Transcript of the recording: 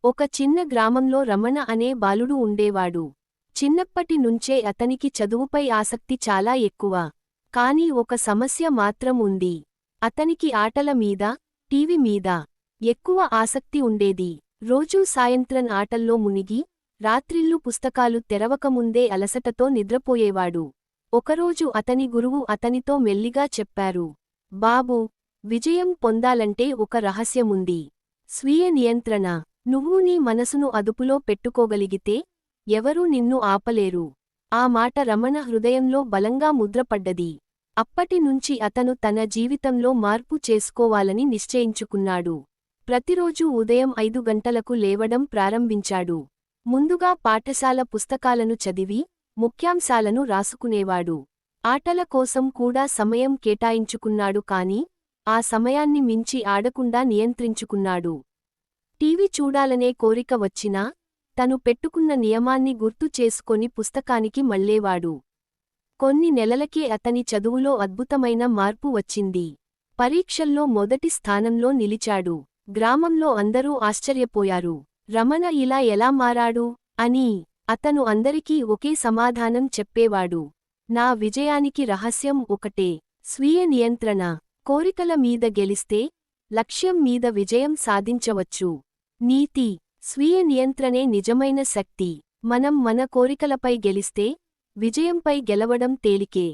ఒక చిన్న గ్రామంలో రమణ అనే బాలుడు ఉండేవాడు. చిన్నప్పటి నుంచే అతనికి చదువుపై ఆసక్తి చాలా ఎక్కువ. కాని ఒక సమస్య మాత్రం ఉంది. అతనికి ఆటల మీద, టీవీ మీద ఎక్కువ ఆసక్తి ఉండేది. రోజూ సాయంత్రం ఆటల్లో మునిగి, రాత్రిళ్ళు పుస్తకాలు తెరవకముందే అలసటతో నిద్రపోయేవాడు. ఒకరోజు అతని గురువు అతనితో మెల్లిగా చెప్పారు. బాబూ, విజయం పొందాలంటే ఒక రహస్యముంది. స్వీయ నియంత్రణ. నువ్వు నీ మనసును అదుపులో పెట్టుకోగలిగితే ఎవరూ నిన్ను ఆపలేరు. ఆ మాట రమణ హృదయంలో బలంగా ముద్రపడ్డది. అప్పటినుంచి అతను తన జీవితంలో మార్పు చేసుకోవాలని నిశ్చయించుకున్నాడు. ప్రతిరోజూ ఉదయం 5 గంటలకు లేవడం ప్రారంభించాడు. ముందుగా పాఠశాల పుస్తకాలను చదివి, ముఖ్యాంశాలను రాసుకునేవాడు. ఆటల కోసం కూడా సమయం కేటాయించుకున్నాడు కాని, ఆ సమయాన్ని మించి ఆడకుండా నియంత్రించుకున్నాడు. టీవీ చూడాలనే కోరిక వచ్చినా, తను పెట్టుకున్న నియమాన్ని గుర్తు చేసుకొని పుస్తకానికి మళ్ళేవాడు. కొన్ని నెలలకే అతని చదువులో అద్భుతమైన మార్పు వచ్చింది. పరీక్షల్లో మొదటి స్థానంలో నిలిచాడు. గ్రామంలో అందరూ ఆశ్చర్యపోయారు. రమణ ఇలా ఎలా మారాడు అని. అతను అందరికీ ఒకే సమాధానం చెప్పేవాడు. నా విజయానికి రహస్యం ఒకటే. స్వీయ నియంత్రణ. కోరికల మీద గెలిస్తే, లక్ష్యం మీద విజయం సాధించవచ్చు. నీతి. స్వీయ నియంత్రణే నిజమైన శక్తి. మనం మన కోరికలపై గెలిస్తే, విజయంపై గెలవడం తేలికే.